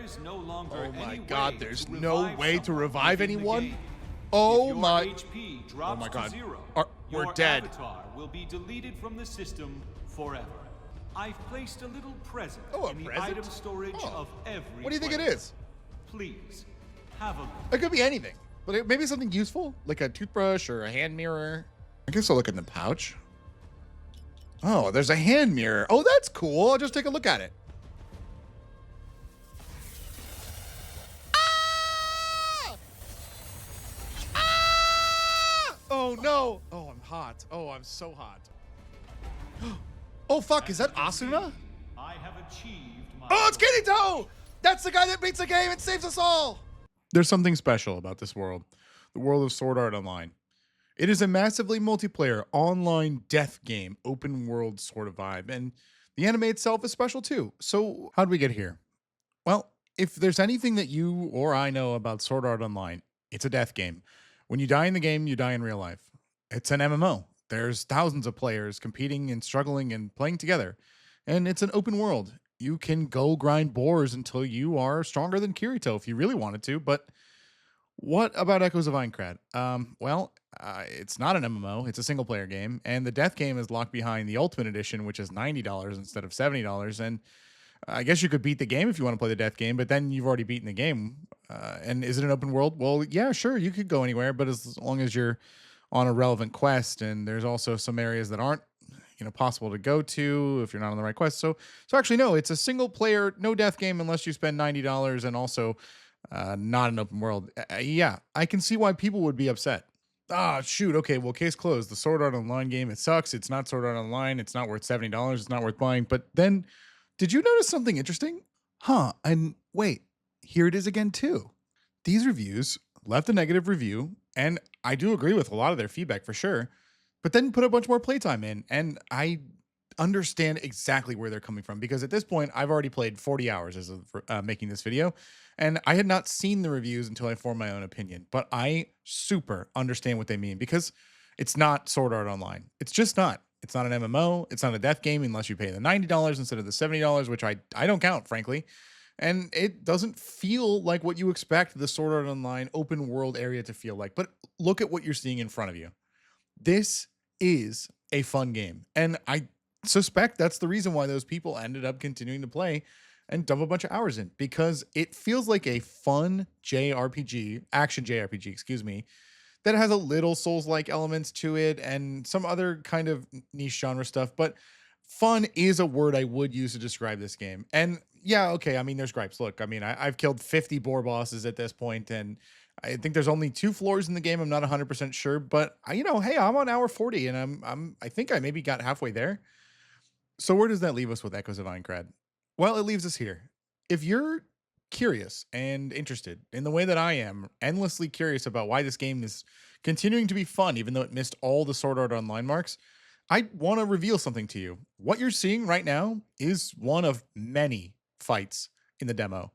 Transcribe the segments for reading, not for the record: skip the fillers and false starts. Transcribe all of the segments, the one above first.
is no longer Oh my any god, way there's to no revive way to someone revive within the anyone? game. Oh If your my... HP Oh drops my god. to 0, We're your dead. avatar will be deleted from the system forever. I've placed a little present Oh, a in the present? item storage Oh. of every What do you think it player. is? Please, have a look. It could be anything, but maybe something useful, like a toothbrush or a hand mirror. I guess I'll look in the pouch. Oh, there's a hand mirror. Oh, that's cool. I'll just take a look at it. Ah! Ah! Oh, no. Oh, I'm hot. Oh, I'm so hot. Oh, fuck. Is that Asuna? I have achieved my Oh, it's goal. Kirito! That's the guy that beats the game and saves us all! There's something special about this world, the world of Sword Art Online. It is a massively multiplayer, online death game, open world sort of vibe, and the anime itself is special too. So, how'd we get here? Well, if there's anything that you or I know about Sword Art Online, it's a death game. When you die in the game, you die in real life. It's an MMO. There's thousands of players competing and struggling and playing together. And it's an open world. You can go grind boars until you are stronger than Kirito if you really wanted to, but what about Echoes of Aincrad? It's not an MMO. It's a single player game, and the death game is locked behind the Ultimate Edition, which is $90 instead of $70. And I guess you could beat the game if you want to play the death game, but then you've already beaten the game. And is it an open world? Well, yeah, sure, you could go anywhere, but as long as you're on a relevant quest, and there's also some areas that aren't possible to go to if you're not on the right quest. So actually, no, it's a single player, no death game unless you spend $90, and also not an open world. Yeah, I can see why people would be upset. Ah, shoot. Okay, well, case closed. The Sword Art Online game, it sucks. It's not Sword Art Online. It's not worth $70. It's not worth buying. But then, did you notice something interesting? Huh, and wait, here it is again too. These reviews left a negative review, and I do agree with a lot of their feedback for sure, but then put a bunch more playtime in, and I understand exactly where they're coming from, because at this point I've already played 40 hours as of making this video, and I had not seen the reviews until I formed my own opinion. But I super understand what they mean, because it's not Sword Art Online. It's just not. It's not an MMO. It's not a death game unless you pay the $90 instead of the $70, which I don't count, frankly. And it doesn't feel like what you expect the Sword Art Online open world area to feel like. But look at what you're seeing in front of you. This is a fun game, and I suspect that's the reason why those people ended up continuing to play and dump a bunch of hours in, because it feels like a fun JRPG, action JRPG, excuse me, that has a little Souls-like elements to it and some other kind of niche genre stuff. But fun is a word I would use to describe this game. And yeah, okay, I mean, there's gripes. Look, I mean, I've killed 50 boar bosses at this point, and I think there's only 2 floors in the game. I'm not 100% sure, but hey, I'm on hour 40, and I think I maybe got halfway there. So where does that leave us with Echoes of Aincrad? Well, it leaves us here. If you're curious and interested in the way that I am, endlessly curious about why this game is continuing to be fun, even though it missed all the Sword Art Online marks, I want to reveal something to you. What you're seeing right now is one of many fights in the demo.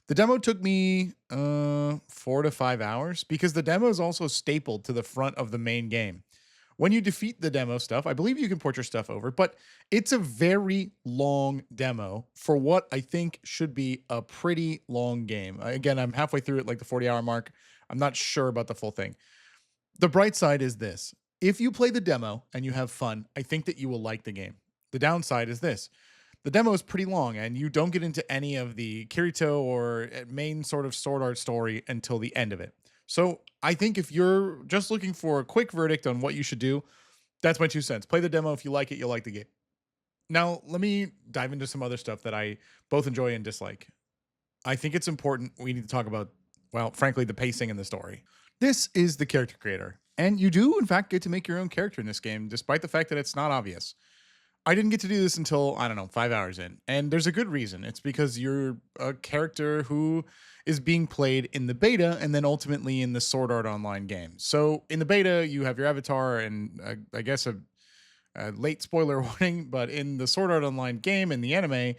The demo took me 4 to 5 hours, because the demo is also stapled to the front of the main game. When you defeat the demo stuff, I believe you can port your stuff over, but it's a very long demo for what I think should be a pretty long game. Again, I'm halfway through it, like the 40-hour mark. I'm not sure about the full thing. The bright side is this. If you play the demo and you have fun, I think that you will like the game. The downside is this. The demo is pretty long, and you don't get into any of the Kirito or main sort of Sword Art story until the end of it. So I think if you're just looking for a quick verdict on what you should do, that's my 2 cents. Play the demo. If you like it, you'll like the game. Now, let me dive into some other stuff that I both enjoy and dislike. I think it's important we need to talk about, well, frankly, the pacing in the story. This is the character creator, and you do, in fact, get to make your own character in this game, despite the fact that it's not obvious. I didn't get to do this until, I don't know, 5 hours in. And there's a good reason. It's because you're a character who is being played in the beta and then ultimately in the Sword Art Online game. So in the beta, you have your avatar, and I guess a late spoiler warning, but in the Sword Art Online game, in the anime,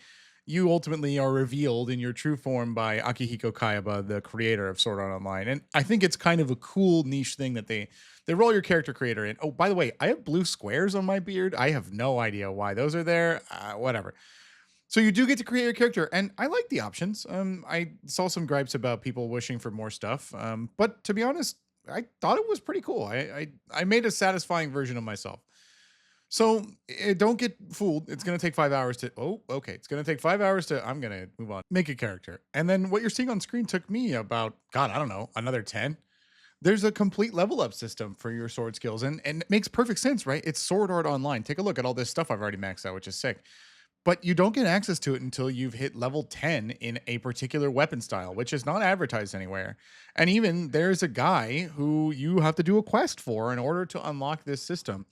you ultimately are revealed in your true form by Akihiko Kayaba, the creator of Sword Art Online. And I think it's kind of a cool niche thing that they roll your character creator in. Oh, by the way, I have blue squares on my beard. I have no idea why those are there. Whatever. So you do get to create your character, and I like the options. I saw some gripes about people wishing for more stuff, but to be honest, I thought it was pretty cool. I made a satisfying version of myself. So don't get fooled. It's going to take 5 hours to. Oh, okay. It's going to take 5 hours to. I'm going to move on. Make a character. And then what you're seeing on screen took me about, God, I don't know, another 10. There's a complete level up system for your sword skills. And it makes perfect sense, right? It's Sword Art Online. Take a look at all this stuff I've already maxed out, which is sick. But you don't get access to it until you've hit level 10 in a particular weapon style, which is not advertised anywhere. And even there's a guy who you have to do a quest for in order to unlock this system.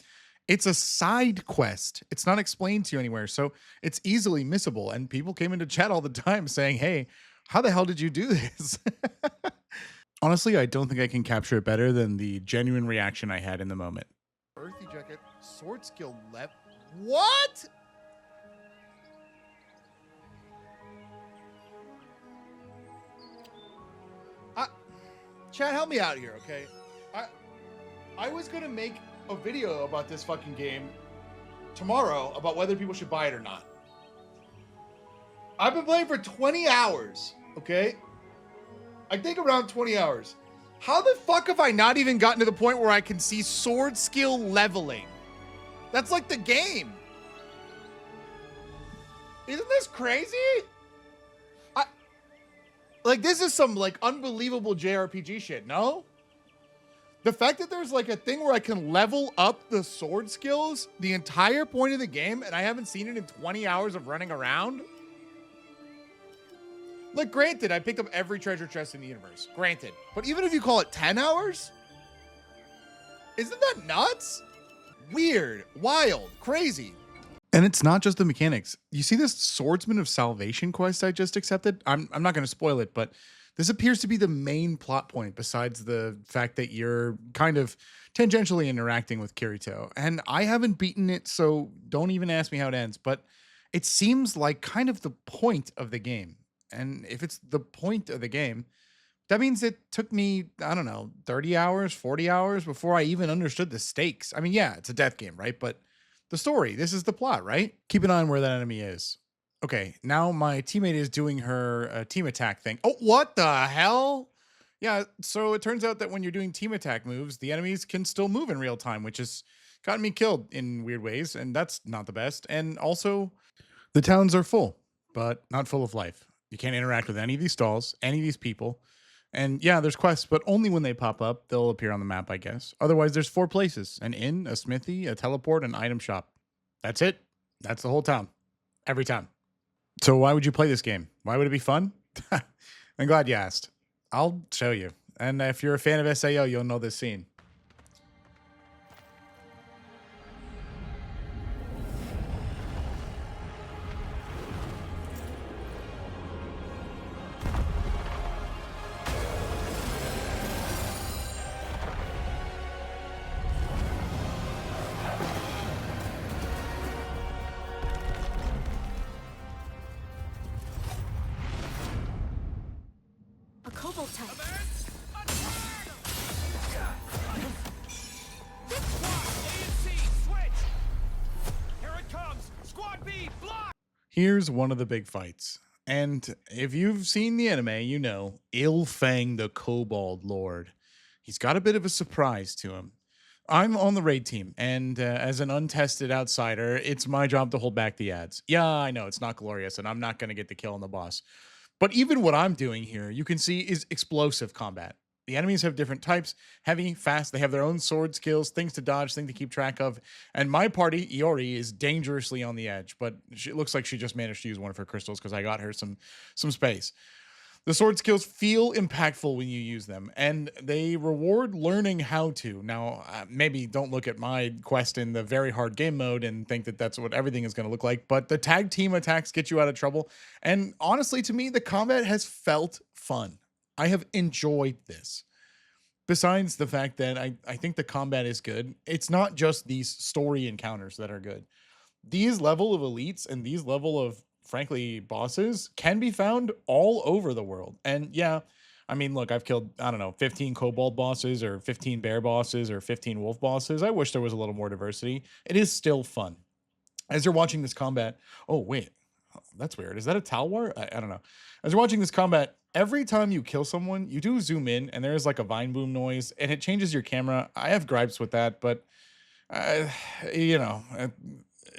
It's a side quest. It's not explained to you anywhere. So it's easily missable. And people came into chat all the time saying, hey, how the hell did you do this? Honestly, I don't think I can capture it better than the genuine reaction I had in the moment. Earthy jacket, sword skill left. What? Chat, help me out here, okay? I was gonna make a video about this fucking game tomorrow about whether people should buy it or not. I've been playing for 20 hours, okay? I think around 20 hours. How the fuck have I not even gotten to the point where I can see sword skill leveling? That's like the game. Isn't this crazy? Like, this is some, like, unbelievable JRPG shit, no? The fact that there's, like, a thing where I can level up the sword skills the entire point of the game, and I haven't seen it in 20 hours of running around? Like, granted, I picked up every treasure chest in the universe. Granted. But even if you call it 10 hours? Isn't that nuts? Weird, wild, crazy. And it's not just the mechanics. You see this Swordsman of Salvation quest I just accepted? I'm not going to spoil it, but this appears to be the main plot point besides the fact that you're kind of tangentially interacting with Kirito. And I haven't beaten it, so don't even ask me how it ends, but it seems like kind of the point of the game. And if it's the point of the game, that means it took me, I don't know, 30 hours, 40 hours before I even understood the stakes. I mean, yeah, it's a death game, right? But the story, this is the plot, right? Keep an eye on where that enemy is. Okay, now my teammate is doing her team attack thing. Oh, what the hell? Yeah, so it turns out that when you're doing team attack moves, the enemies can still move in real time, which has gotten me killed in weird ways, and that's not the best. And also, the towns are full, but not full of life. You can't interact with any of these stalls, any of these people. And yeah, there's quests, but only when they pop up, they'll appear on the map, I guess. Otherwise, there's 4 places: an inn, a smithy, a teleport, an item shop. That's it. That's the whole town. Every time. So why would you play this game? Why would it be fun? I'm glad you asked. I'll show you. And if you're a fan of SAO, you'll know this scene. A cobalt type. Here's one of the big fights. And if you've seen the anime, you know, Ilfang the Kobold Lord. He's got a bit of a surprise to him. I'm on the raid team, and as an untested outsider, it's my job to hold back the ads. Yeah, I know, it's not glorious, and I'm not going to get the kill on the boss. But even what I'm doing here, you can see, is explosive combat. The enemies have different types, heavy, fast. They have their own sword skills, things to dodge, things to keep track of. And my party, Iori, is dangerously on the edge, but it looks like she just managed to use one of her crystals because I got her some space. The sword skills feel impactful when you use them, and they reward learning how to. Now, maybe don't look at my quest in the very hard game mode and think that that's what everything is going to look like, but the tag team attacks get you out of trouble. And honestly, to me, the combat has felt fun. I have enjoyed this. Besides the fact that I think the combat is good, it's not just these story encounters that are good. These level of elites and these level of, frankly, bosses can be found all over the world. And yeah, I mean, look, I've killed, I don't know, 15 kobold bosses or 15 bear bosses or 15 wolf bosses. I wish there was a little more diversity. It is still fun. As you're watching this combat, oh, wait, that's weird. Is that a Talwar? I don't know. As you're watching this combat, every time you kill someone, you do zoom in and there's like a vine boom noise and it changes your camera. I have gripes with that, but you know,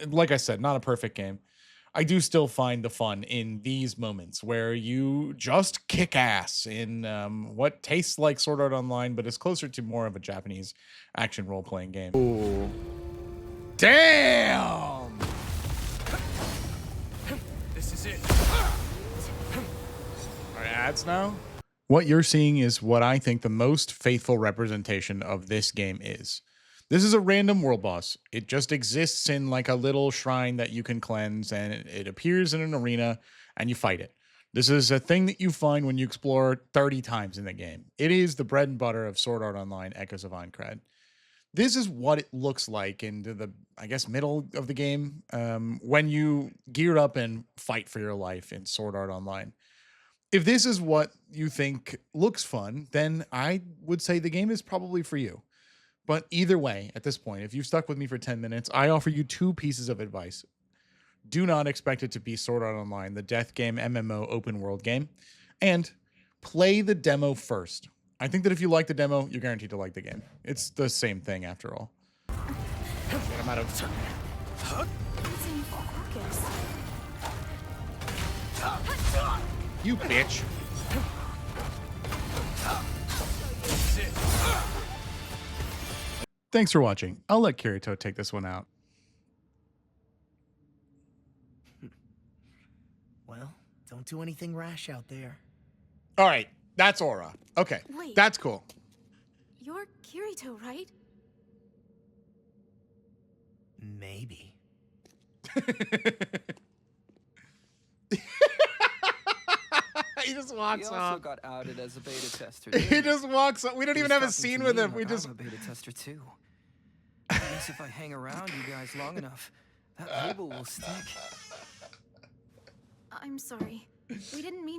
like I said, not a perfect game. I do still find the fun in these moments where you just kick ass in what tastes like Sword Art Online, but is closer to more of a Japanese action role-playing game. Ooh. Damn! This is it. Our ads now? What you're seeing is what I think the most faithful representation of this game is. This is a random world boss. It just exists in like a little shrine that you can cleanse, and it appears in an arena and you fight it. This is a thing that you find when you explore 30 times in the game. It is the bread and butter of Sword Art Online Echoes of Aincrad. This is what it looks like into the, I guess, middle of the game when you gear up and fight for your life in Sword Art Online. If this is what you think looks fun, then I would say the game is probably for you. But either way, at this point, if you've stuck with me for 10 minutes, I offer you 2 pieces of advice. Do not expect it to be Sword Art Online, the death game MMO open world game, and play the demo first. I think that if you like the demo, you're guaranteed to like the game. It's the same thing after all. Get him out of... You bitch. Thanks for watching. I'll let Kirito take this one out. Well, don't do anything rash out there. All right, that's Aura. Okay, Wait. that's cool. You're Kirito, right? Maybe. He just walks He also off. got outed as a beta tester. He just walks up. We don't even have a scene with him. We just... I'm a beta tester too. I guess if I hang around you guys long enough, that label will stick. I'm sorry. We didn't mean